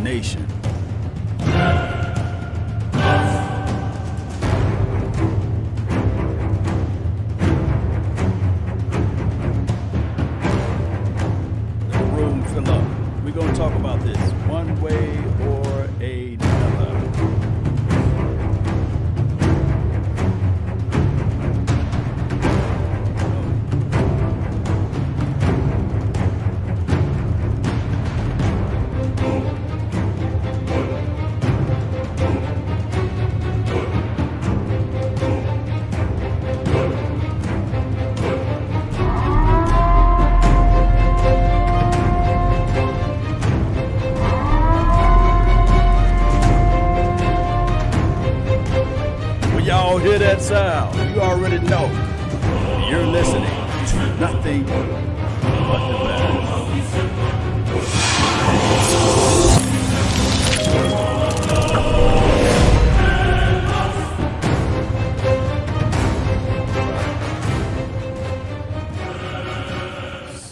Nation. The room fill up. We're going to talk about this one way or another. Y'all hear that sound? You already know. You're listening to nothing but the best.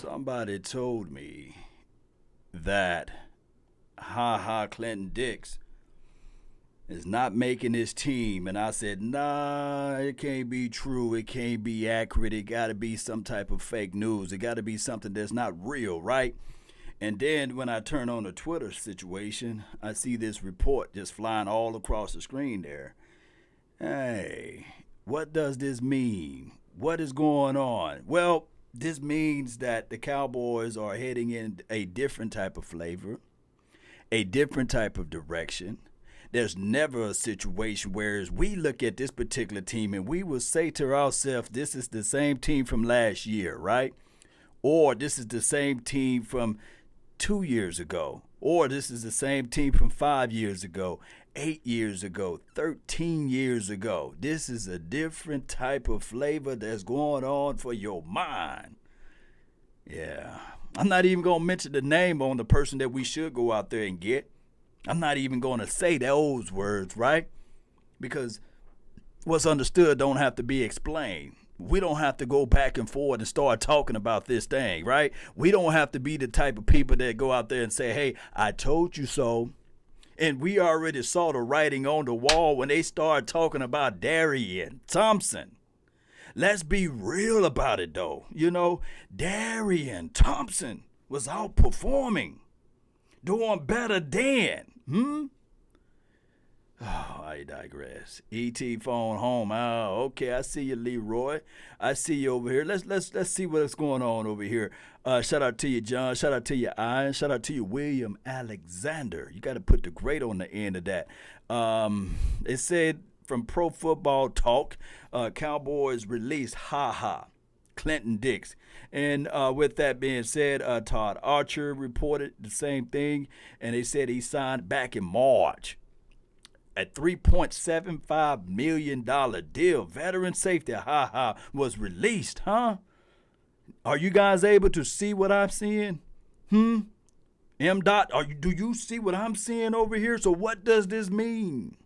Somebody told me that Clinton Dix is not making his team, and I said, nah, it can't be true, it can't be accurate, it gotta be some type of fake news, it gotta be something that's not real, right? And then when I turn on the Twitter situation, I see this report just flying all across the screen there. Hey, what does this mean? What is going on? Well, this means that the Cowboys are heading in a different type of flavor, a different type of direction. There's never a situation where we look at this particular team and we will say to ourselves, this is the same team from last year, right? Or this is the same team from 2 years ago. Or this is the same team from 5 years ago, 8 years ago, 13 years ago. This is a different type of flavor that's going on for your mind. Yeah. I'm not even going to mention the name on the person that we should go out there and get. I'm not even going to say those words, right? Because what's understood don't have to be explained. We don't have to go back and forth and start talking about this thing, right? We don't have to be the type of people that go out there and say, hey, I told you so. And we already saw the writing on the wall when they started talking about Darian Thompson. Let's be real about it, though. You know, Darian Thompson was outperforming, doing better than. Oh, I digress. E.T. phone home. Oh, okay. I see you, Leroy. I see you over here. Let's see what's going on over here. Shout out to you, John. Shout out to you, Ian. Shout out to you, William Alexander. You got to put the great on the end of that. It said from Pro Football Talk, Cowboys released Clinton Dix. And with that being said, Todd Archer reported the same thing, and they said he signed back in March. A $3.75 million deal. Veteran safety, was released, huh? Are you guys able to see what I'm seeing? M. Dot, do you see what I'm seeing over here? So what does this mean?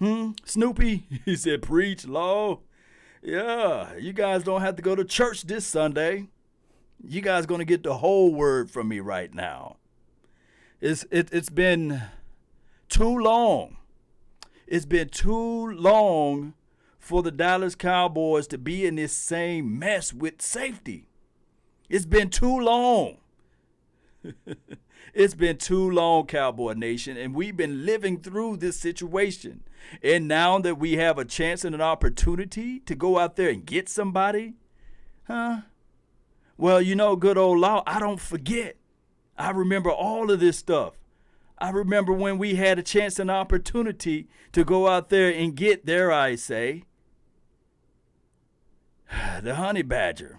Snoopy, he said, preach, law. Yeah, you guys don't have to go to church this Sunday. You guys going to get the whole word from me right now. It's been too long. It's been too long for the Dallas Cowboys to be in this same mess with safety. It's been too long. It's been too long, Cowboy Nation, and we've been living through this situation. And now that we have a chance and an opportunity to go out there and get somebody, well, you know, good old law, I don't forget. I remember all of this stuff. I remember when we had a chance and opportunity to go out there and get, dare I say, the honey badger.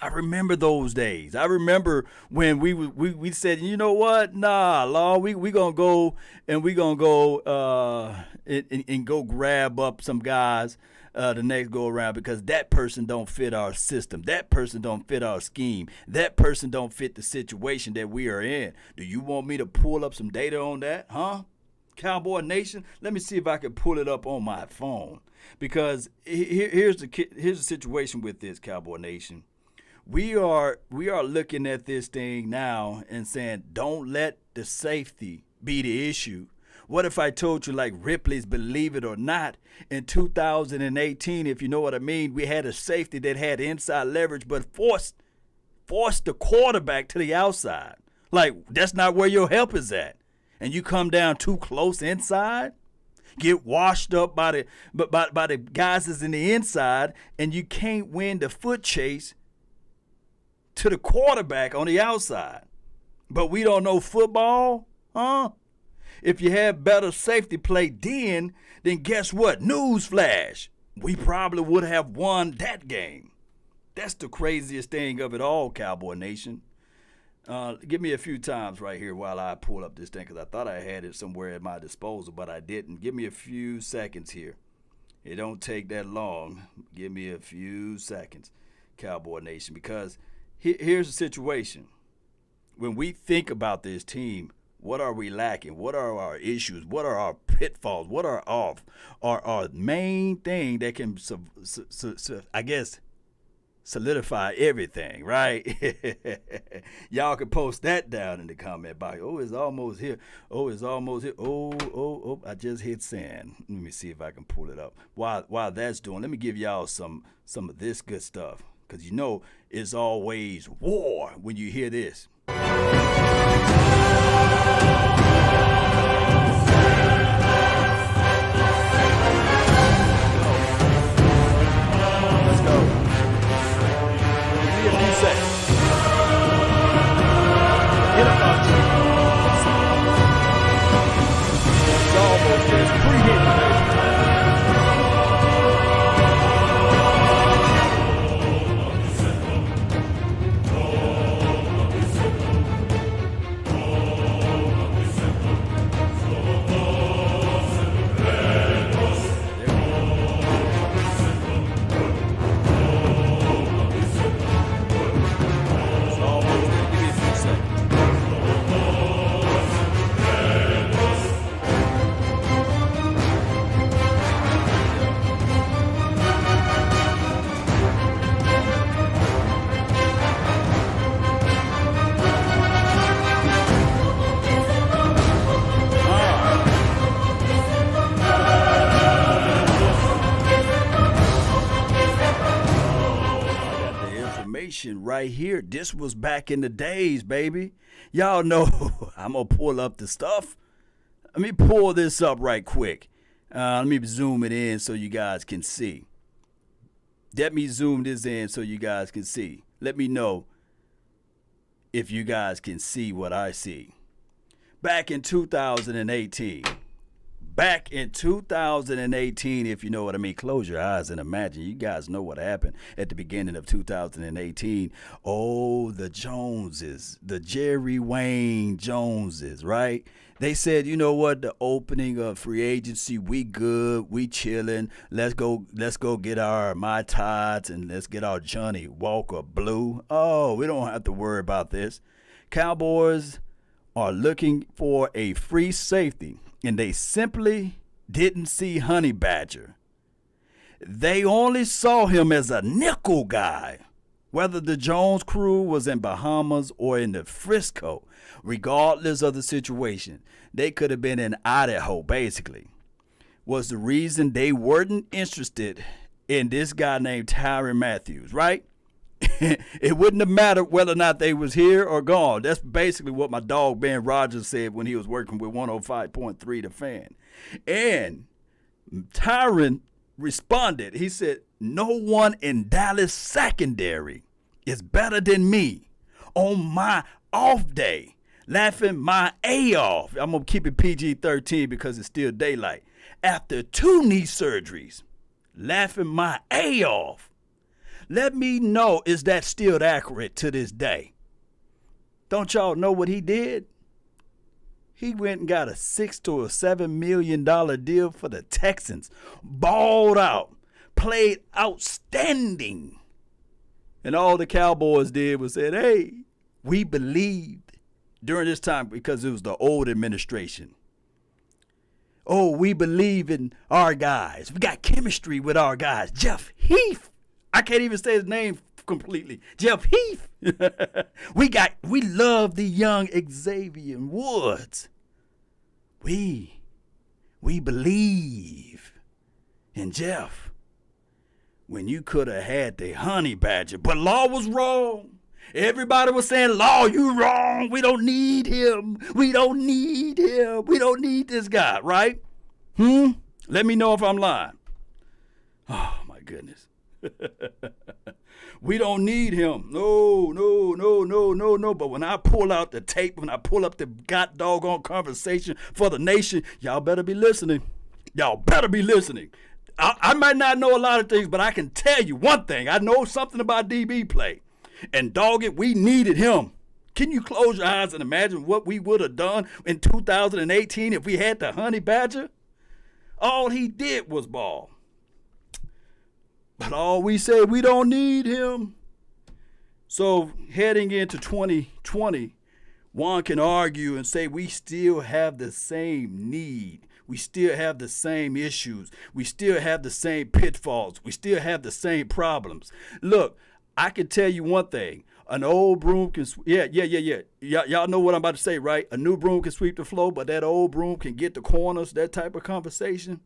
I remember those days. I remember when we said, you know what? Nah, Law, we gonna go and we gonna go and go grab up some guys the next go around because that person don't fit our system. That person don't fit our scheme. That person don't fit the situation that we are in. Do you want me to pull up some data on that, huh? Cowboy Nation, let me see if I can pull it up on my phone because here's the situation with this, Cowboy Nation. We are looking at this thing now and saying, don't let the safety be the issue. What if I told you, like Ripley's Believe It or Not, in 2018, if you know what I mean, we had a safety that had inside leverage but forced the quarterback to the outside. Like, that's not where your help is at. And you come down too close inside, get washed up by the guys that's in the inside, and you can't win the foot chase to the quarterback on the outside. But we don't know football, huh? If you had better safety play then guess what? Newsflash. We probably would have won that game. That's the craziest thing of it all, Cowboy Nation. Give me a few times right here while I pull up this thing, because I thought I had it somewhere at my disposal, but I didn't. Give me a few seconds here. It don't take that long. Give me a few seconds, Cowboy Nation, because here's the situation. When we think about this team, what are we lacking? What are our issues? What are our pitfalls? What are our main thing that can, I guess, solidify everything, right? Y'all can post that down in the comment box. Oh, it's almost here. Oh, it's almost here. Oh, I just hit send. Let me see if I can pull it up. While that's doing, let me give y'all some of this good stuff, because you know it's always war when you hear this. Let's go. Give me a few seconds. Get up on you. It's almost there. It's pre-hit, baby. Right here. This was back in the days, baby. Y'all know I'm gonna pull up the stuff. Let me pull this up right quick. Let me zoom it in so you guys can see. Let me zoom this in so you guys can see. Let me know if you guys can see what I see. Back in 2018. Back in 2018, if you know what I mean, close your eyes and imagine. You guys know what happened at the beginning of 2018. Oh, the Joneses, the Jerry Wayne Joneses, right? They said, you know what, the opening of free agency, we good, we chilling. Let's go get our Mai Tais and let's get our Johnny Walker Blue. Oh, we don't have to worry about this. Cowboys are looking for a free safety, and they simply didn't see Honey Badger. They only saw him as a nickel guy. Whether the Jones crew was in Bahamas or in the Frisco, regardless of the situation, they could have been in Idaho, basically, was the reason they weren't interested in this guy named Tyrann Mathieu, right? It wouldn't have mattered whether or not they was here or gone. That's basically what my dog Ben Rogers said when he was working with 105.3 The Fan. And Tyrann responded. He said, no one in Dallas secondary is better than me on my off day, laughing my A off. I'm going to keep it PG-13 because it's still daylight. After 2 knee surgeries, laughing my A off. Let me know, is that still accurate to this day? Don't y'all know what he did? He went and got a $6 to $7 million deal for the Texans. Balled out. Played outstanding. And all the Cowboys did was said, hey, we believed during this time, because it was the old administration. Oh, we believe in our guys. We got chemistry with our guys. Jeff Heath. I can't even say his name completely. Jeff Heath. we love the young Xavier Woods. We believe in Jeff when you could have had the honey badger, but Law was wrong. Everybody was saying, Law, you wrong. We don't need him. We don't need him. We don't need this guy, right? Let me know if I'm lying. Oh, my goodness. We don't need him. No. But when I pull out the tape, when I pull up the god doggone conversation for the nation, y'all better be listening. Y'all better be listening. I might not know a lot of things, but I can tell you one thing. I know something about DB play. And dog it, we needed him. Can you close your eyes and imagine what we would have done in 2018 if we had the honey badger? All he did was ball. But all we said, we don't need him. So heading into 2020, one can argue and say we still have the same need. We still have the same issues. We still have the same pitfalls. We still have the same problems. Look, I can tell you one thing. An old broom can, y'all know what I'm about to say, right? A new broom can sweep the floor, but that old broom can get the corners, that type of conversation.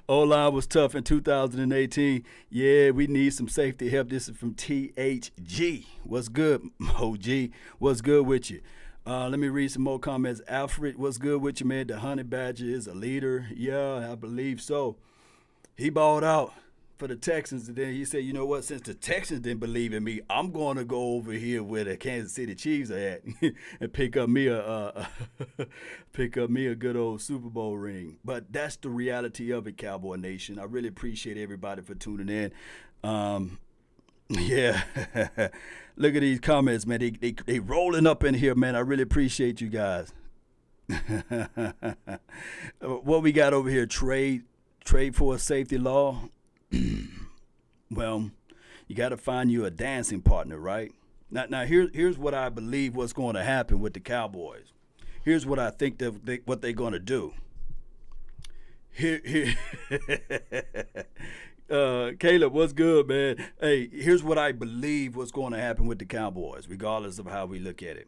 O-line was tough in 2018. Yeah, we need some safety help. This is from THG. What's good, OG? What's good with you? Let me read some more comments. Alfred, what's good with you, man? The honey badger is a leader. Yeah, I believe so. He balled out for the Texans, and then he said, you know what, since the Texans didn't believe in me, I'm going to go over here where the Kansas City Chiefs are at and pick up me a good old Super Bowl ring. But that's the reality of it, Cowboy Nation. I really appreciate everybody for tuning in. Yeah, look at these comments, man. They rolling up in here, man. I really appreciate you guys. What we got over here, trade for a safety law. Well, you got to find you a dancing partner, right? Now here's what I believe what's going to happen with the Cowboys. Here's what I think what they're going to do. Caleb, what's good, man? Hey, here's what I believe what's going to happen with the Cowboys, regardless of how we look at it.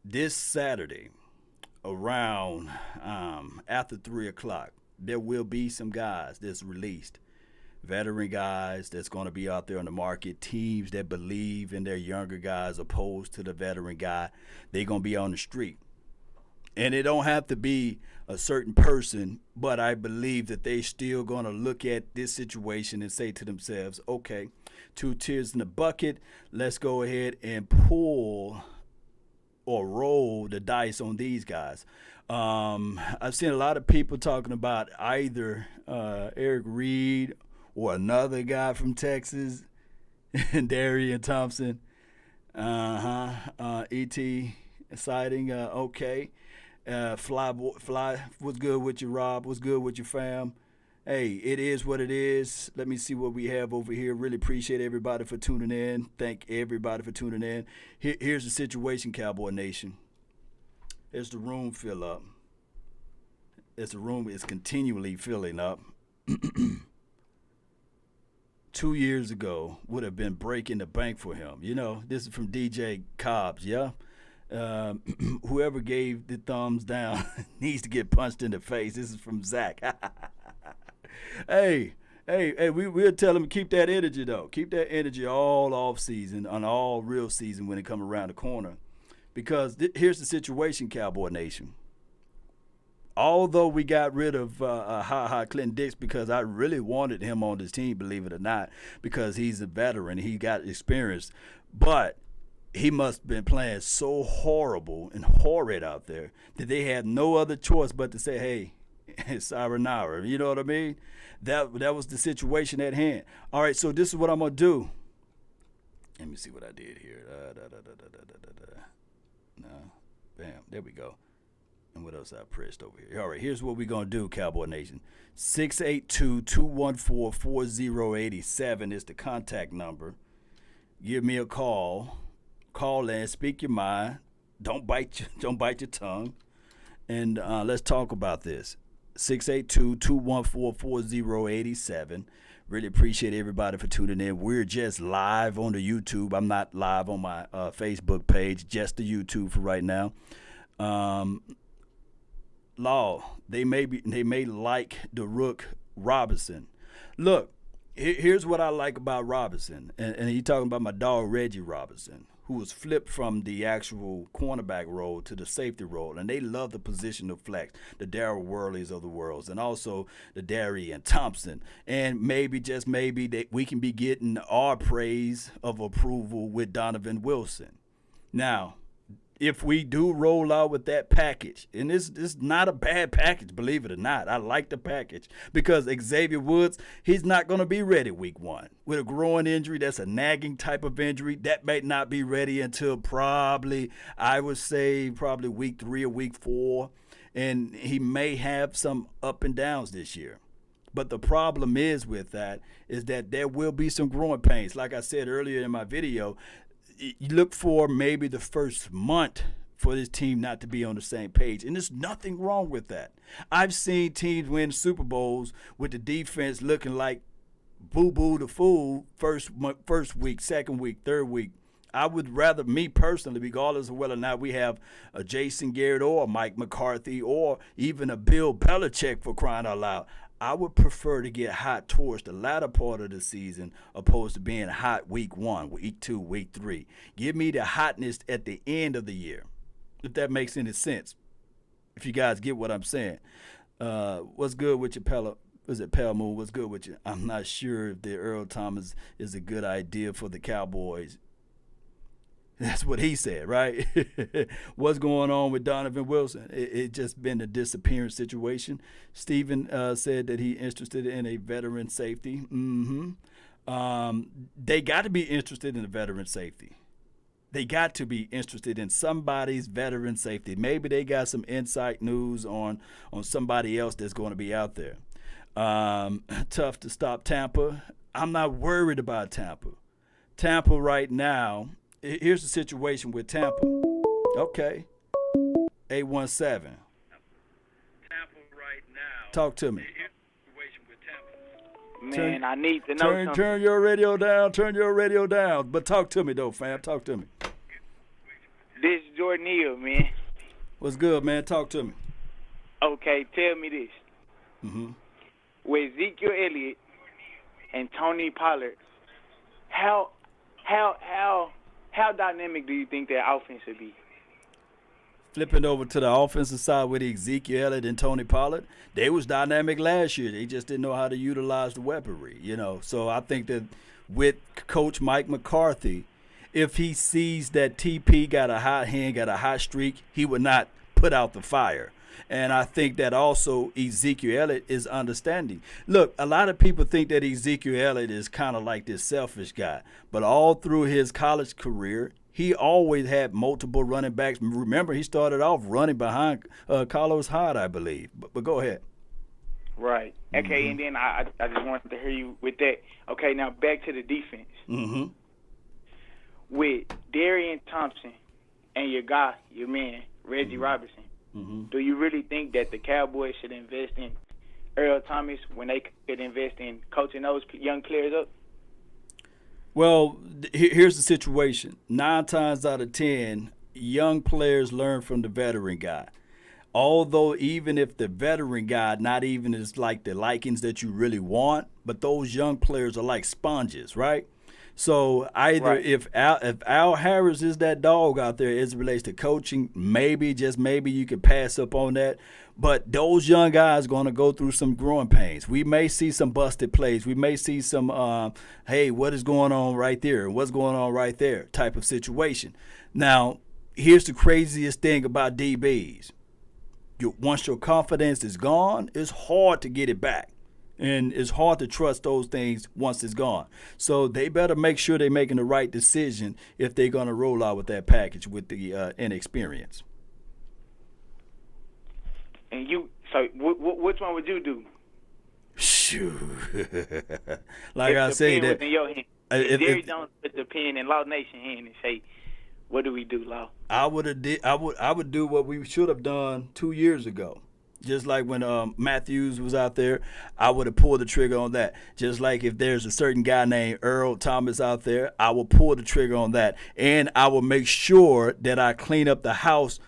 This Saturday, around after 3 o'clock, there will be some guys that's released, veteran guys that's going to be out there on the market, teams that believe in their younger guys opposed to the veteran guy. They're going to be on the street. And it don't have to be a certain person, but I believe that they still going to look at this situation and say to themselves, okay, 2 tiers in the bucket, let's go ahead and pull or roll the dice on these guys. I've seen a lot of people talking about either Eric Reed or another guy from Texas, and Darian Thompson. E.T. sighting. Okay. Fly, what's good with you, Rob? What's good with you, fam? Hey, it is what it is. Let me see what we have over here. Really appreciate everybody for tuning in. Thank everybody for tuning in. Here's the situation, Cowboy Nation. As the room fill up, as the room is continually filling up, 2 years ago would have been breaking the bank for him. You know, this is from DJ Cobbs, yeah? Whoever gave the thumbs down needs to get punched in the face. This is from Zach. Hey, we'll tell him to keep that energy, though. Keep that energy all off season, on all real season when it comes around the corner. Because here's the situation, Cowboy Nation. Although we got rid of Clinton Dix because I really wanted him on this team, believe it or not, because he's a veteran. He got experience. But he must have been playing so horrible and horrid out there that they had no other choice but to say, hey, it's sayonara. You know what I mean? That was the situation at hand. All right, so this is what I'm going to do. Let me see what I did here. No, bam, there we go. And what else I pressed over here? All right, here's what we're going to do, Cowboy Nation. 682-214-4087 is the contact number. Give me a call. Call in, speak your mind. Don't bite your tongue. And let's talk about this. 682-214-4087. Really appreciate everybody for tuning in. We're just live on the YouTube. I'm not live on my Facebook page, just the YouTube for right now. Law, they may like the rook Robinson. Look, here's what I like about Robinson, and he talking about my dog Reggie Robinson, who was flipped from the actual cornerback role to the safety role, and they love the position of flex, the Darryl Worleys of the world, and also the Darian Thompson, and maybe, just maybe, that we can be getting our praise of approval with Donovan Wilson. Now, if we do roll out with that package, and this is not a bad package, believe it or not. I like the package because Xavier Woods, he's not going to be ready week 1. With a groin injury, that's a nagging type of injury. That may not be ready until probably, I would say, probably week 3 or week 4. And he may have some up and downs this year. But the problem is with that is that there will be some growing pains. Like I said earlier in my video, you look for maybe the first month for this team not to be on the same page. And there's nothing wrong with that. I've seen teams win Super Bowls with the defense looking like boo-boo the fool first week, second week, third week. I would rather, me personally, regardless of whether or not we have a Jason Garrett or a Mike McCarthy or even a Bill Belichick, for crying out loud, I would prefer to get hot towards the latter part of the season opposed to being hot week 1, week 2, week 3. Give me the hotness at the end of the year, if that makes any sense, if you guys get what I'm saying. What's good with your Pell Moon? What's good with you? I'm not sure if the Earl Thomas is a good idea for the Cowboys. That's what he said, right? What's going on with Donovan Wilson? It just been a disappearance situation. Steven said that he interested in a veteran safety. They got to be interested in a veteran safety. They got to be interested in somebody's veteran safety. Maybe they got some insight news on somebody else that's going to be out there. Tough to stop Tampa. I'm not worried about Tampa. Tampa right now, here's the situation with Tampa. Okay. 817. Tampa right now. Talk to me. Here's the situation with Tampa. Man, I need to know something. Turn your radio down. Turn your radio down. But talk to me, though, fam. Talk to me. This is Jordan Hill, man. What's good, man? Talk to me. Okay, tell me this. With Ezekiel Elliott and Tony Pollard, how dynamic do you think that offense would be? Flipping over to the offensive side with Ezekiel Elliott and Tony Pollard, they was dynamic last year. They just didn't know how to utilize the weaponry, So I think that with Coach Mike McCarthy, if he sees that TP got a hot hand, got a hot streak, he would not put out the fire. And I think that also Ezekiel Elliott is understanding. Look, a lot of people think that Ezekiel Elliott is kind of like this selfish guy. But all through his college career, he always had multiple running backs. Remember, he started off running behind Carlos Hyde, I believe. But go ahead. Right. Okay, and then I just wanted to hear you with that. Okay, now back to the defense. With Darian Thompson and your guy, your man, Reggie Robinson, do you really think that the Cowboys should invest in Earl Thomas when they could invest in coaching those young players up? Well, here's the situation. 9 times out of 10, young players learn from the veteran guy. Although even if the veteran guy not even is like the likings that you really want, but those young players are like sponges, right? So either if Al Harris is that dog out there as it relates to coaching, maybe, just maybe you could pass up on that. But those young guys are going to go through some growing pains. We may see some busted plays. We may see some, hey, what is going on right there? What's going on right there type of situation. Now, here's the craziest thing about DBs. Once your confidence is gone, it's hard to get it back. And it's hard to trust those things once it's gone. So they better make sure they're making the right decision if they're going to roll out with that package with the inexperience. And which one would you do? Shoot. Like I say, that in your hand. If Jerry Jones put the pen in Law Nation hand and say, "What do we do, Law?" I would do what we should have done 2 years ago. Just like when Matthews was out there, I would have pulled the trigger on that. Just like if there's a certain guy named Earl Thomas out there, I will pull the trigger on that. And I will make sure that I clean up the house,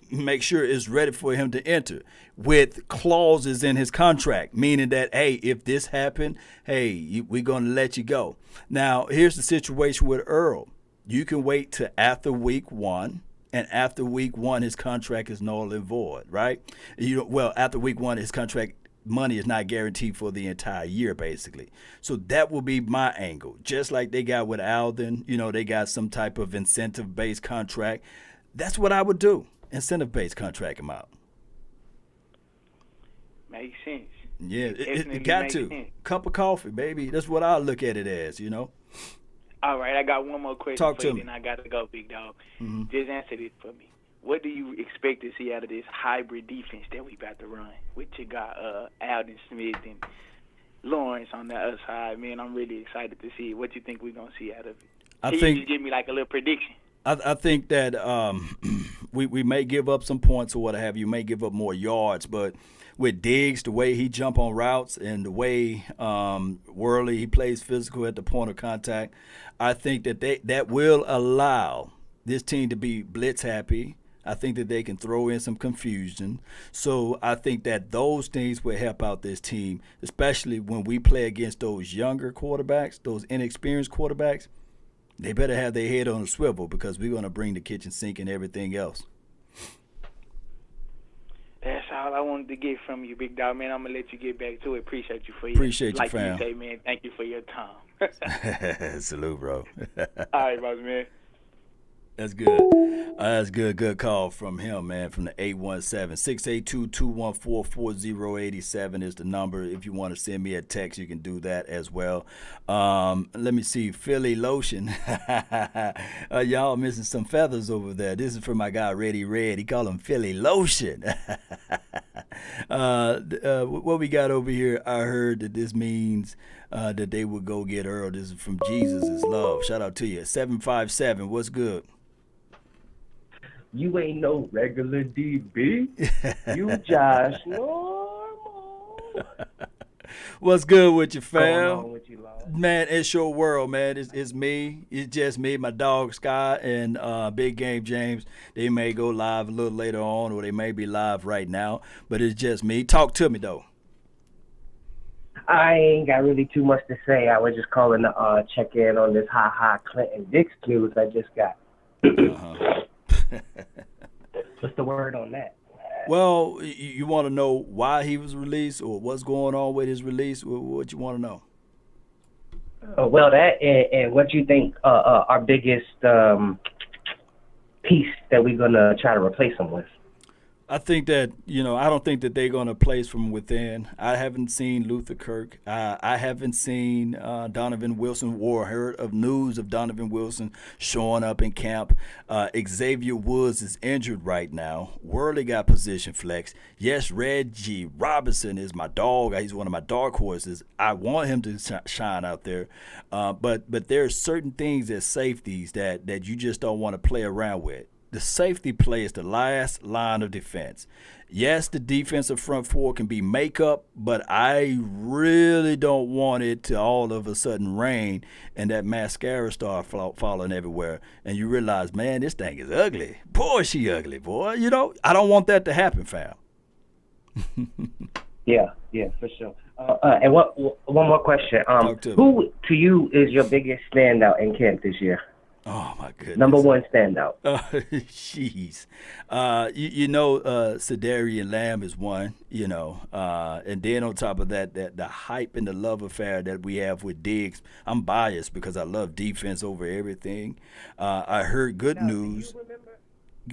make sure it's ready for him to enter with clauses in his contract, meaning that, hey, if this happened, hey, we're going to let you go. Now, here's the situation with Earl. You can wait till after week 1. And after week 1, his contract is null and void, right? After week 1, his contract money is not guaranteed for the entire year, basically. So that will be my angle. Just like they got with Alden, they got some type of incentive-based contract. That's what I would do, incentive-based contract him out. Makes sense. Yeah, it got to. Sense. Cup of coffee, baby. That's what I look at it as, All right, I got one more question Talk for to you, me. and I got to go, big dog. Mm-hmm. Just answer this for me. What do you expect to see out of this hybrid defense that we about to run? Which you got Alden Smith and Lawrence on the other side. Man, I'm really excited to see it. What you think we're going to see out of it? Can you just give me like a little prediction? I think that we may give up some points or what have you, may give up more yards, but with Diggs, the way he jump on routes and the way Worley, he plays physical at the point of contact, I think that that will allow this team to be blitz happy. I think that they can throw in some confusion. So I think that those things will help out this team, especially when we play against those younger quarterbacks, those inexperienced quarterbacks. They better have their head on a swivel because we're going to bring the kitchen sink and everything else. That's all I wanted to get from you, big dog, man. I'm going to let you get back to it. Appreciate you for your Appreciate you, fam. Like you say, man, thank you for your time. Salute, bro. All right, boss, man. That's good. That's good. Good call from him, man, from the 817-682-214-4087 is the number. If you want to send me a text, you can do that as well. Let me see. Philly Lotion. Y'all missing some feathers over there. This is for my guy, Reddy Red. He called him Philly Lotion. What we got over here, I heard that this means that they would go get Earl. This is from Jesus is Love. Shout out to you. 757, what's good? You ain't no regular DB. You just normal. What's good with you, fam? Going on with you, Lord? Man, it's your world, man. It's me. It's just me, my dog Sky, and Big Game James. They may go live a little later on, or they may be live right now, but it's just me. Talk to me, though. I ain't got really too much to say. I was just calling to check in on this Clinton Dix news I just got. What's the word on that? Well, you want to know why he was released or what's going on with his release? What you want to know? Well, that and what you think our biggest piece that we're going to try to replace him with? I think that, I don't think that they're going to place from within. I haven't seen Luther Kirk. I haven't seen Donovan Wilson or heard of news of Donovan Wilson showing up in camp. Xavier Woods is injured right now. Worley got position flex. Yes, Reggie Robinson is my dog. He's one of my dark horses. I want him to shine out there. But there are certain things as safeties that you just don't want to play around with. The safety play is the last line of defense. Yes, the defensive front four can be makeup, but I really don't want it to all of a sudden rain and that mascara start falling everywhere. And you realize, man, this thing is ugly. Boy, she ugly, boy. I don't want that to happen, fam. Yeah, for sure. And one more question. Who to you is your biggest standout in camp this year? Oh, my goodness. Number one standout. Jeez. Sedarian Lamb is one, and then on top of that, the hype and the love affair that we have with Diggs. I'm biased because I love defense over everything. I heard good news.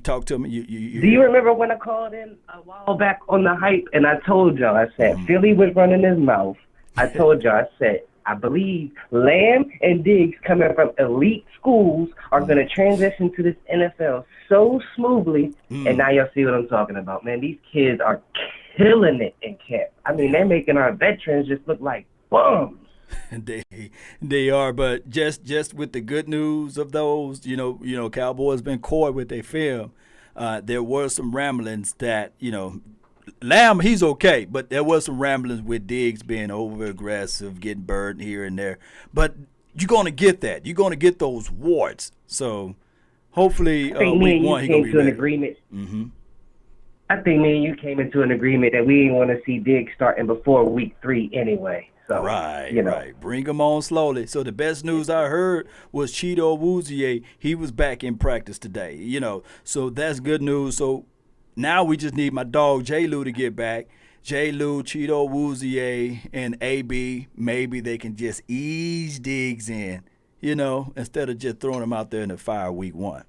Talk to me. Do you remember when I called in a while back on the hype and I told y'all, I said, Philly was running his mouth. I told y'all, I said, I believe Lamb and Diggs coming from elite schools are going to transition to this NFL so smoothly. And now y'all see what I'm talking about, man. These kids are killing it in camp. I mean, they're making our veterans just look like bums. They are, but just with the good news of those, Cowboys been coy with their film. There were some ramblings that, Lamb, he's okay, but there was some ramblings with Diggs being over aggressive, getting burned here and there. But you're gonna get that. You're gonna get those warts. So hopefully, I think me week and you one he gonna came be to an ready. agreement. Mm-hmm. I think me and you came into an agreement that we didn't want to see Diggs starting before week 3 anyway. So, Right, you know. right. Bring him on slowly. So the best news I heard was Cheeto Awuzie. He was back in practice today. So that's good news. So now we just need my dog J. Lou to get back. J. Lou, Cheeto Awuzie, and AB. Maybe they can just ease Diggs in, instead of just throwing him out there in the fire week 1.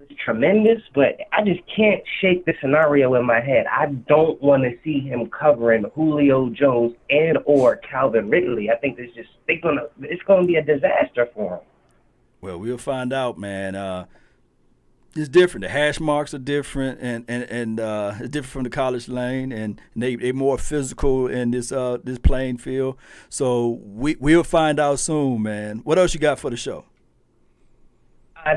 It's tremendous, but I just can't shake the scenario in my head. I don't want to see him covering Julio Jones and or Calvin Ridley. I think it's gonna be a disaster for him. Well, we'll find out, man. It's different. The hash marks are different, and it's different from the college lane, and they more physical in this playing field. So we'll find out soon, man. What else you got for the show?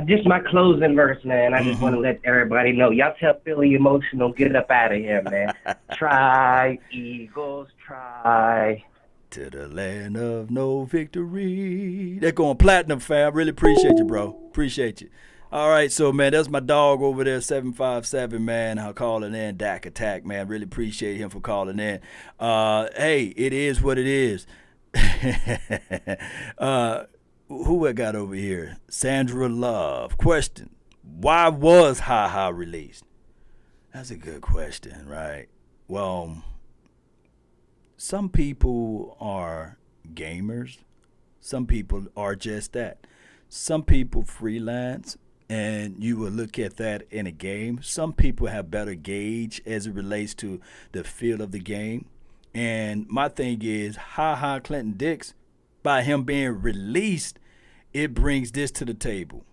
Just my closing verse, man. I just want to let everybody know. Y'all tell Philly Emotional, get up out of here, man. Try, Eagles, try. To the land of no victory. They're going platinum, fam. Really appreciate you, bro. Appreciate you. All right, so, man, that's my dog over there, 757, man. I'll call it in. Dak Attack, man. Really appreciate him for calling in. Hey, it is what it is. Who I got over here? Sandra Love. Question: why was Ha Ha released? That's a good question, right? Well, some people are gamers. Some people are just that. Some people freelance, and you will look at that in a game. Some people have better gauge as it relates to the feel of the game. And my thing is, Ha Ha Clinton Dix, by him being released, it brings this to the table.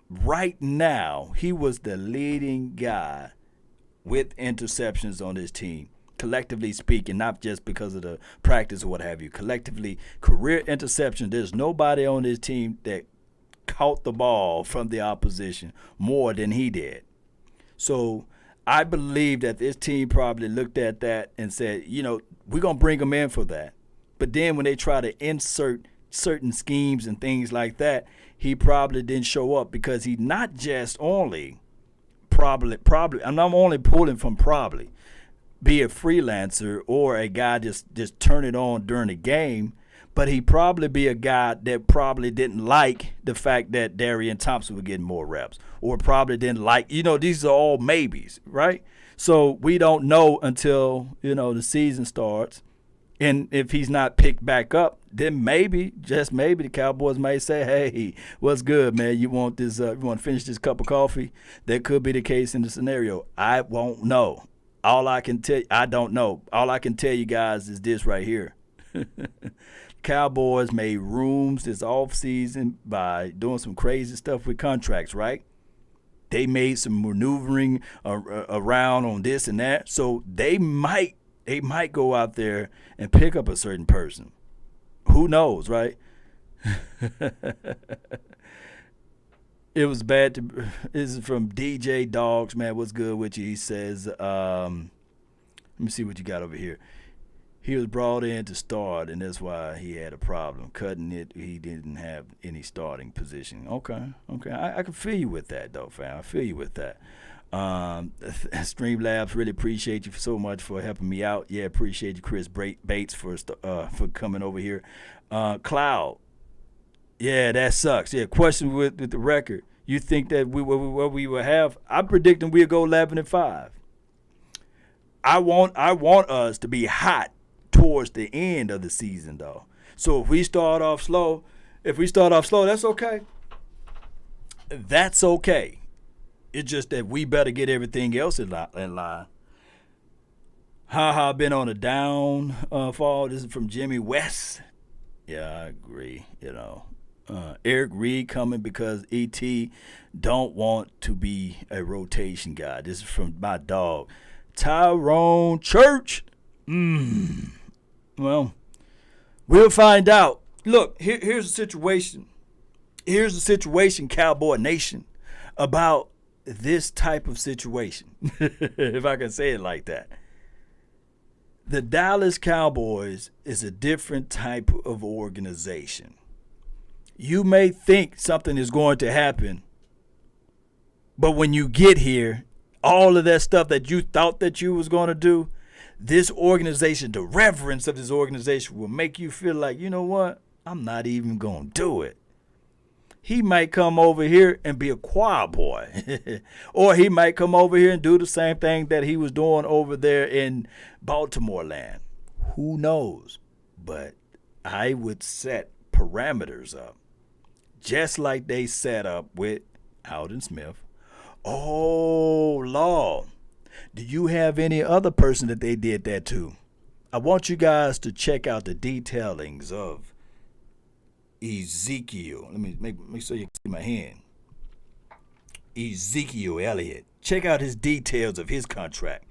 Right now, he was the leading guy with interceptions on his team. Collectively speaking, not just because of the practice or what have you. Collectively, career interception, there's nobody on his team that caught the ball from the opposition more than he did. So I believe that this team probably looked at that and said, we're going to bring him in for that. But then when they try to insert certain schemes and things like that, he probably didn't show up because he not just only probably, and I'm only pulling from probably, be a freelancer or a guy just turn it on during the game, but he probably be a guy that probably didn't like the fact that Darian Thompson was getting more reps, or probably didn't like, these are all maybes, right? So we don't know until, the season starts. And if he's not picked back up, then maybe, just maybe, the Cowboys may say, hey, what's good, man? You want this? You want to finish this cup of coffee? That could be the case in the scenario. I won't know. All I can tell you, I don't know. All I can tell you guys is this right here. Cowboys made rooms this offseason by doing some crazy stuff with contracts, right? They made some maneuvering around on this and that. So they might go out there and pick up a certain person. Who knows, right? It was bad to. This is from DJ Dogs, man. What's good with you? He says, let me see what you got over here. He was brought in to start, and that's why he had a problem cutting it. He didn't have any starting position. Okay. I can feel you with that, though, fam. I feel you with that. Streamlabs, really appreciate you so much for helping me out. Yeah, appreciate you, Chris Bates, for coming over here. Cloud, yeah, that sucks. Yeah, question with the record. You think that we will have? I'm predicting we'll go 11-5. I want us to be hot towards the end of the season, though. So if we start off slow, that's okay. That's okay. It's just that we better get everything else in line. Ha been on a downfall. This is from Jimmy West. Yeah, I agree. Eric Reed coming because E.T. don't want to be a rotation guy. This is from my dog, Tyrone Church. Well, we'll find out. Look, here's the situation. Here's the situation, Cowboy Nation, about this type of situation, if I can say it like that. The Dallas Cowboys is a different type of organization. You may think something is going to happen, but when you get here, all of that stuff that you thought that you was going to do, this organization, the reverence of this organization will make you feel like, you know what? I'm not even going to do it. He might come over here and be a choir boy. Or he might come over here and do the same thing that he was doing over there in Baltimore land. Who knows? But I would set parameters up, just like they set up with Alden Smith. Oh, Lord. Do you have any other person that they did that to? I want you guys to check out the detailings of Ezekiel. Let me make sure you can see my hand. Ezekiel Elliott. Check out his details of his contract.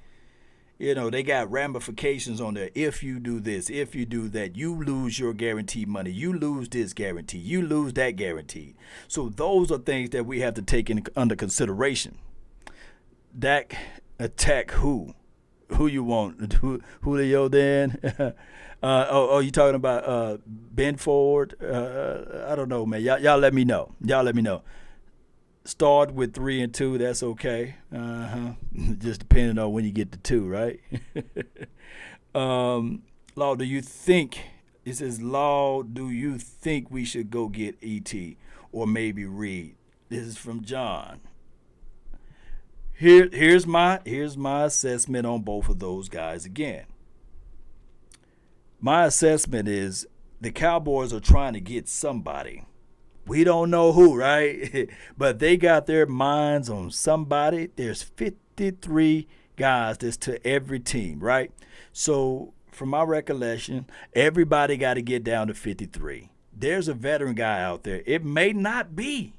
You know, they got ramifications on there. If you do this, if you do that, you lose your guaranteed money. You lose this guarantee. You lose that guarantee. So those are things that we have to take under consideration. Dak attack who? Who you want? Julio then? You talking about Ben Ford? I don't know, man. Y'all let me know. Start with 3 and 2. That's okay. Just depending on when you get to 2, right? Law, do you think? It says, Law, do you think we should go get ET or maybe Reed? This is from John. Here's my assessment on both of those guys again. My assessment is the Cowboys are trying to get somebody. We don't know who, right? But they got their minds on somebody. There's 53 guys that's to every team, right? So from my recollection, everybody got to get down to 53. There's a veteran guy out there. It may not be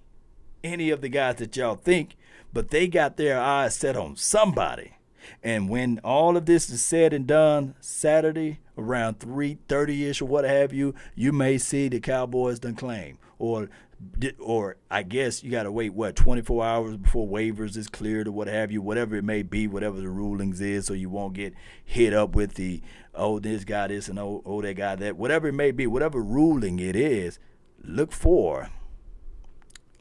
any of the guys that y'all think, but they got their eyes set on somebody. And when all of this is said and done, Saturday around 3:30ish or what have you, you may see the Cowboys done claim. Or I guess you got to wait, 24 hours before waivers is cleared or what have you, whatever it may be, whatever the rulings is, so you won't get hit up with the, this guy this and that guy that, whatever it may be, whatever ruling it is, look for.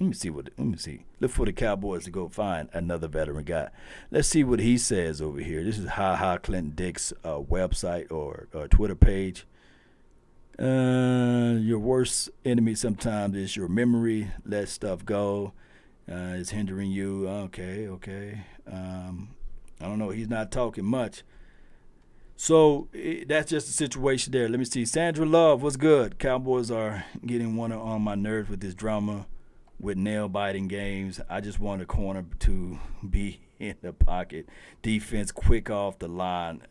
Let me see. Look for the Cowboys to go find another veteran guy. Let's see what he says over here. This is Clinton Dick's website or Twitter page. Your worst enemy sometimes is your memory. Let stuff go. It's hindering you. Okay. I don't know. He's not talking much. So that's just the situation there. Let me see. Sandra Love, what's good? Cowboys are getting one on my nerves with this drama. With nail-biting games, I just want a corner to be in the pocket. Defense quick off the line.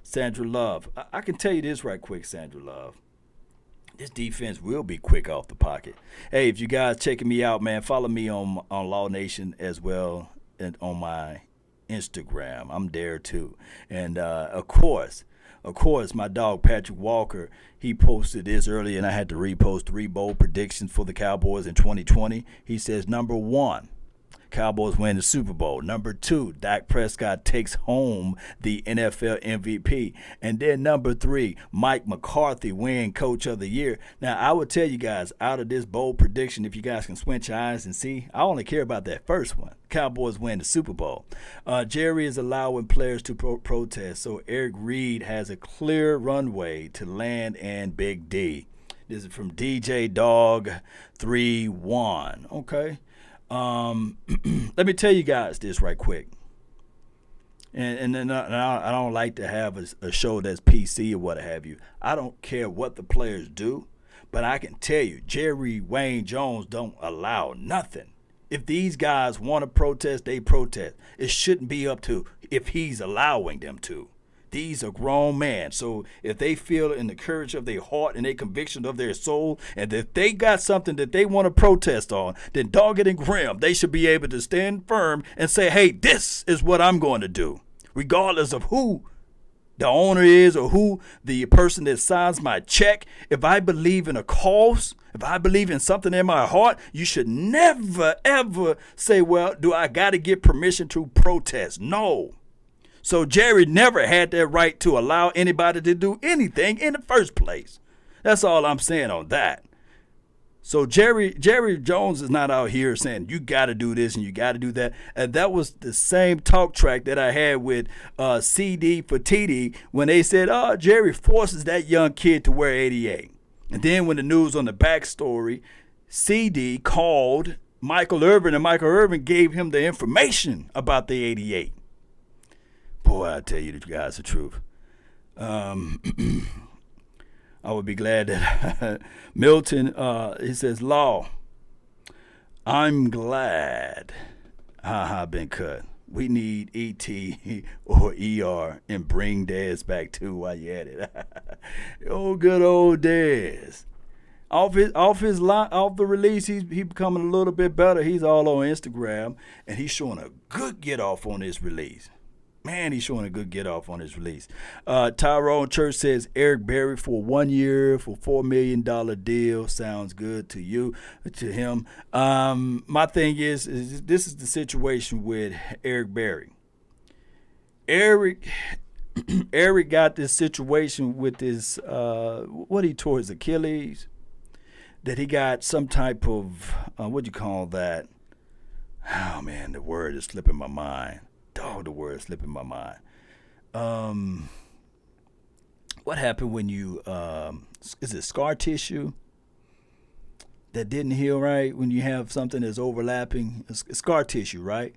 Sandra Love, I can tell you this right quick, Sandra Love. This defense will be quick off the pocket. Hey, if you guys checking me out, man, follow me on Law Nation as well and on my Instagram. I'm there too. And, of course, my dog Patrick Walker, he posted this earlier, and I had to repost 3 bold predictions for the Cowboys in 2020. He says, number 1, Cowboys win the Super Bowl. Number 2, Dak Prescott takes home the NFL MVP. And then number 3, Mike McCarthy win Coach of the Year. Now, I would tell you guys, out of this bold prediction, if you guys can squint your eyes and see, I only care about that first one. Cowboys win the Super Bowl. Jerry is allowing players to protest, so Eric Reed has a clear runway to land and Big D. This is from DJ Dog 31. Okay. Let me tell you guys this right quick. And I don't like to have a show that's PC or what have you. I don't care what the players do, but I can tell you, Jerry Wayne Jones don't allow nothing. If these guys want to protest, they protest. It shouldn't be up to if he's allowing them to. These are grown men. So if they feel in the courage of their heart and their conviction of their soul, and if they got something that they want to protest on, then dogged and grim, they should be able to stand firm and say, hey, this is what I'm going to do, regardless of who the owner is or who the person that signs my check, if I believe in a cause, if I believe in something in my heart, you should never, ever say, well, do I got to get permission to protest? No. So Jerry never had that right to allow anybody to do anything in the first place. That's all I'm saying on that. So Jerry Jones is not out here saying you got to do this and you got to do that. And that was the same talk track that I had with CD for TD when they said, oh, Jerry forces that young kid to wear 88. And then when the news on the backstory, CD called Michael Irvin and Michael Irvin gave him the information about the 88. Boy, I tell you the guys the truth. I would be glad that Milton, he says, Law, I'm glad been cut. We need ET or ER and bring Dez back too while you at it. Oh, good old Dez. Off the release, he's becoming a little bit better. He's all on Instagram, and he's showing a good get off on his release. Man, he's showing a good get off on his release. Tyrone Church says Eric Berry for 1 year for $4 million deal. Sounds good to you, to him. My thing is this is the situation with Eric Berry. Eric got this situation with his, he tore his Achilles, that he got some type of, what do you call that? Oh, man, the word is slipping my mind. The word is slipping my mind. What happened when you, is it scar tissue that didn't heal right when you have something that's overlapping? It's scar tissue, right?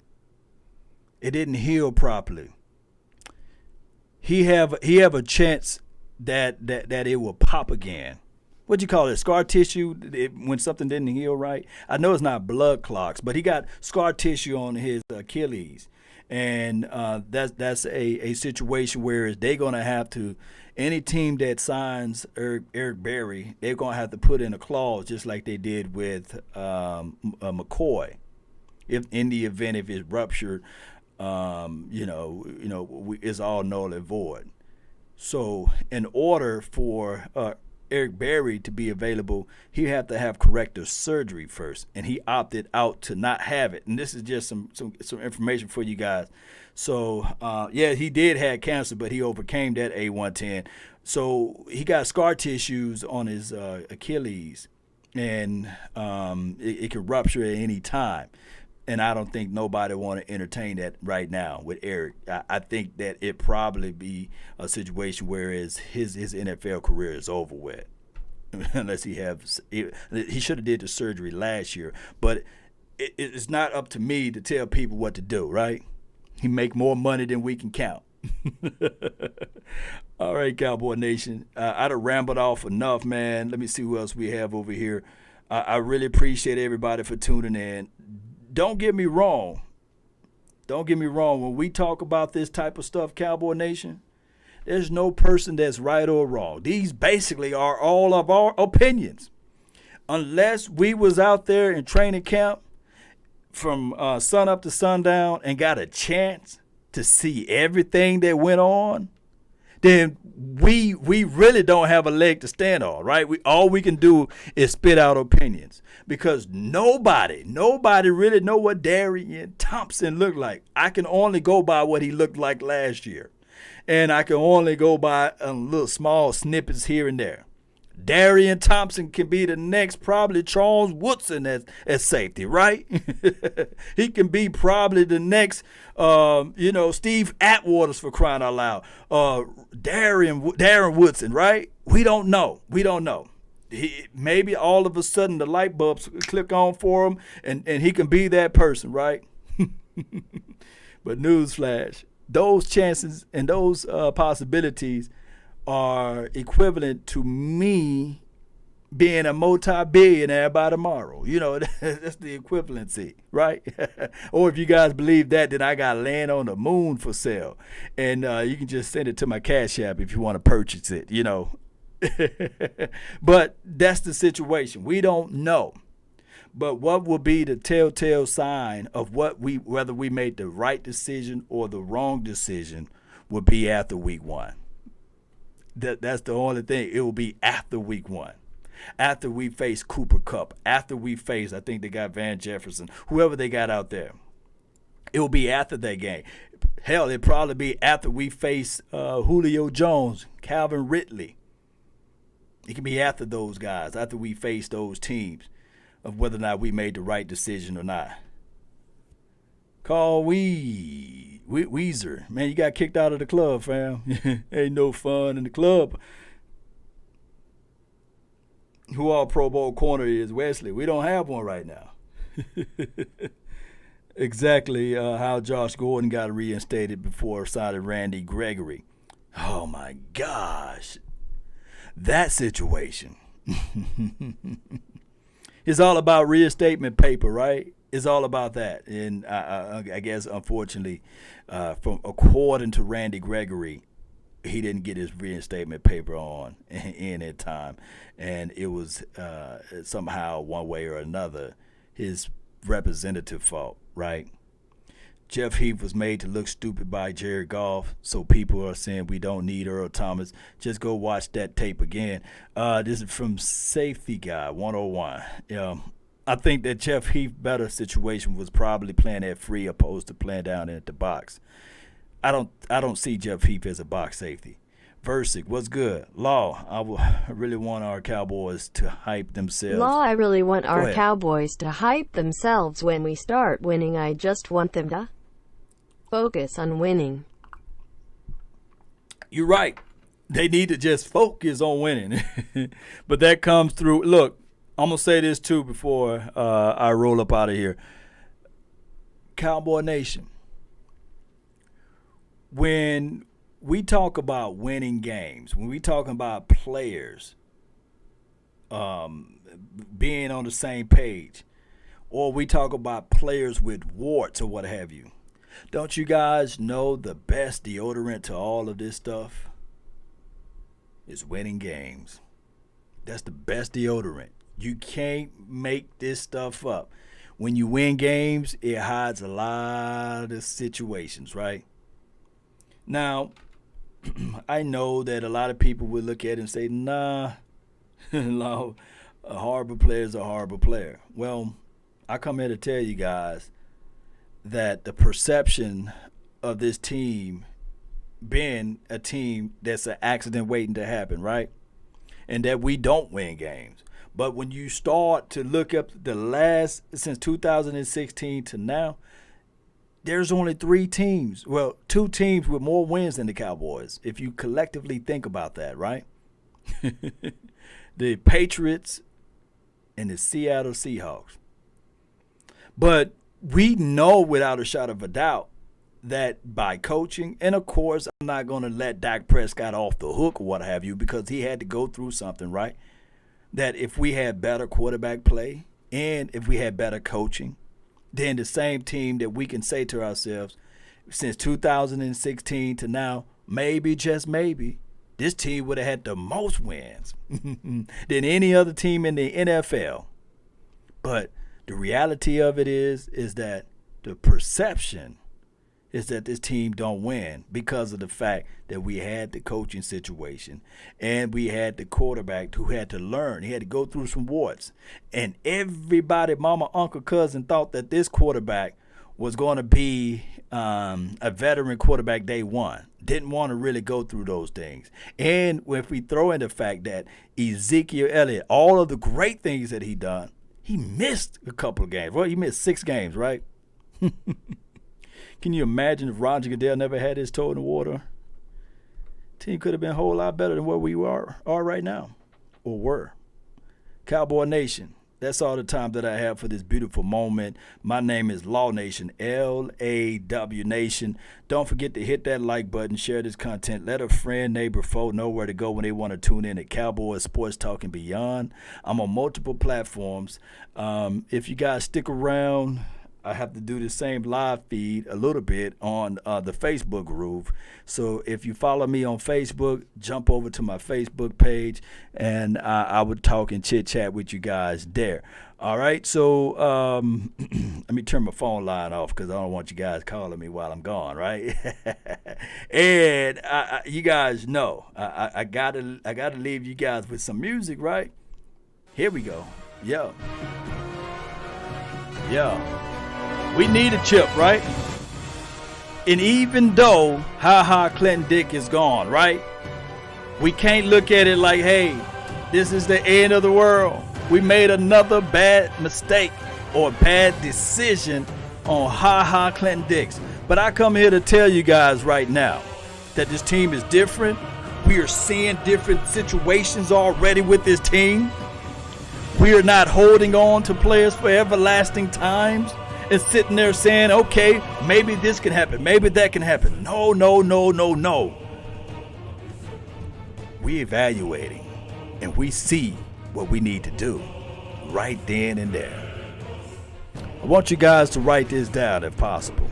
It didn't heal properly. He have a chance that it will pop again. What do you call it? Scar tissue when something didn't heal right? I know it's not blood clots, but he got scar tissue on his Achilles. And that's a situation where they're going to have to, any team that signs Eric Berry, they're going to have to put in a clause just like they did with McCoy. If in the event if it's ruptured, it's all null and void. So in order for Eric Berry to be available, he had to have corrective surgery first, and he opted out to not have it. And this is just some information for you guys. So he did have cancer, but he overcame that A110. So he got scar tissues on his Achilles, and it could rupture at any time. And I don't think nobody want to entertain that right now with Eric. I think that it probably be a situation where his NFL career is over with, unless he should have did the surgery last year. But it's not up to me to tell people what to do, right? He make more money than we can count. All right, Cowboy Nation. I'd have rambled off enough, man. Let me see who else we have over here. I really appreciate everybody for tuning in. Don't get me wrong. When we talk about this type of stuff, Cowboy Nation, there's no person that's right or wrong. These basically are all of our opinions. Unless we was out there in training camp from sun up to sundown and got a chance to see everything that went on, then we really don't have a leg to stand on, right? All we can do is spit out opinions, because nobody really know what Darian Thompson looked like. I can only go by what he looked like last year, and I can only go by a little small snippets here and there. Darian Thompson can be the next probably Charles Woodson at safety, right? He can be probably the next, Steve Atwaters, for crying out loud. Darren Woodson, right? We don't know. Maybe all of a sudden the light bulbs click on for him, and he can be that person, right? But newsflash, those chances and those possibilities are equivalent to me being a multi-billionaire by tomorrow. That's the equivalency, right? Or if you guys believe that, then I got land on the moon for sale. And you can just send it to my Cash App if you want to purchase it, But that's the situation. We don't know. But what will be the telltale sign of whether we made the right decision or the wrong decision will be after week 1. That's the only thing. It will be after week 1. After we face Cooper Kupp, after we face, I think they got Van Jefferson, whoever they got out there. It will be after that game. Hell, it'll probably be after we face Julio Jones, Calvin Ridley. It can be after those guys, after we face those teams, of whether or not we made the right decision or not. Call Weezer. Man, you got kicked out of the club, fam. Ain't no fun in the club. Who our Pro Bowl corner is, Wesley. We don't have one right now. Exactly how Josh Gordon got reinstated before signing Randy Gregory. Oh, my gosh. That situation. It's all about reinstatement paper, right? It's all about that. And I guess, unfortunately, according to Randy Gregory, he didn't get his reinstatement paper in time. And it was somehow, one way or another, his representative fault, right? Jeff Heath was made to look stupid by Jared Goff, so people are saying we don't need Earl Thomas. Just go watch that tape again. This is from Safety Guy 101. I think that Jeff Heath's better situation was probably playing at free opposed to playing down at the box. I don't see Jeff Heath as a box safety. Versick, what's good? Law, I really want our Cowboys to hype themselves. Law, I really want our Cowboys to hype themselves when we start winning. I just want them to focus on winning. You're right. They need to just focus on winning. But that comes through. Look, I'm going to say this too before I roll up out of here. Cowboy Nation. When we talk about winning games, when we talk about players being on the same page, or we talk about players with warts or what have you, don't you guys know the best deodorant to all of this stuff is winning games? That's the best deodorant. You can't make this stuff up. When you win games, it hides a lot of situations, right? Now, I know that a lot of people will look at it and say, nah, a horrible player is a horrible player. Well, I come here to tell you guys that the perception of this team being a team that's an accident waiting to happen, right? And that we don't win games. But when you start to look up the last, since 2016 to now, there's only 3 teams. Well, 2 teams with more wins than the Cowboys, if you collectively think about that, right? The Patriots and the Seattle Seahawks. But we know without a shot of a doubt that by coaching, and of course, I'm not going to let Dak Prescott off the hook or what have you, because he had to go through something, right? That if we had better quarterback play and if we had better coaching, then the same team that we can say to ourselves, since 2016 to now, maybe, just maybe, this team would have had the most wins than any other team in the NFL. But the reality of it is that the perception is that this team don't win because of the fact that we had the coaching situation and we had the quarterback who had to learn. He had to go through some warts. And everybody, mama, uncle, cousin, thought that this quarterback was going to be a veteran quarterback day one. Didn't want to really go through those things. And if we throw in the fact that Ezekiel Elliott, all of the great things that he done, he missed a couple of games. Well, he missed 6 games, right? Can you imagine if Roger Goodell never had his toe in the water? Team could have been a whole lot better than where we are right now, or were. Cowboy Nation, that's all the time that I have for this beautiful moment. My name is Law Nation, L-A-W Nation. Don't forget to hit that like button, share this content. Let a friend, neighbor, foe know where to go when they want to tune in to Cowboys Sports Talk and Beyond. I'm on multiple platforms. If you guys stick around, I have to do the same live feed a little bit on the Facebook roof. So if you follow me on Facebook, jump over to my Facebook page, and I would talk and chit chat with you guys there. All right. So let me turn my phone line off because I don't want you guys calling me while I'm gone. Right. And you guys know I gotta leave you guys with some music. Right. Here we go. Yo. We need a chip, right? And even though Clinton Dick is gone, right? We can't look at it like, hey, this is the end of the world. We made another bad mistake or bad decision on Clinton Dix. But I come here to tell you guys right now that this team is different. We are seeing different situations already with this team. We are not holding on to players for everlasting times and sitting there saying, okay, maybe this can happen, maybe that can happen. No. We evaluating and we see what we need to do right then and there. I want you guys to write this down if possible.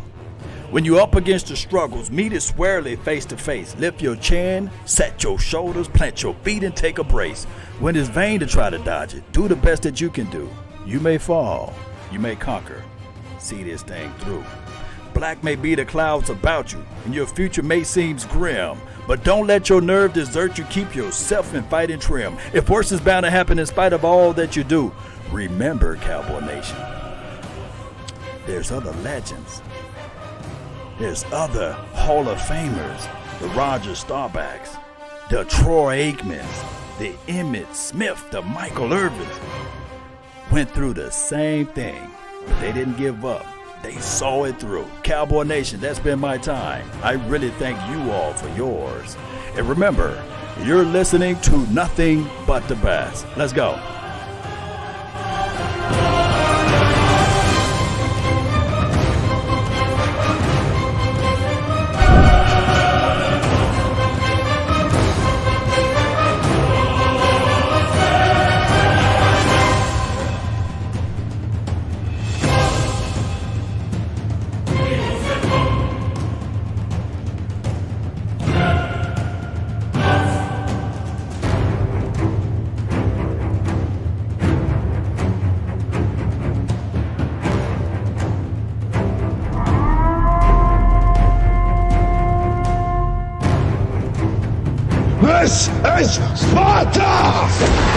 When you're up against the struggles, meet it squarely face to face. Lift your chin, set your shoulders, plant your feet, and take a brace. When it's vain to try to dodge it, do the best that you can do. You may fall, you may conquer. See this thing through. Black may be the clouds about you, and your future may seem grim. But don't let your nerve desert you. Keep yourself in fighting trim. If worse is bound to happen in spite of all that you do, remember, Cowboy Nation, there's other legends. There's other Hall of Famers, the Roger Staubachs, the Troy Aikmans, the Emmitt Smith, the Michael Irvins. Went through the same thing, but they didn't give up. They saw it through. Cowboy Nation, that's been my time. I really thank you all for yours. And remember, you're listening to nothing but the best. Let's go. This is Sparta!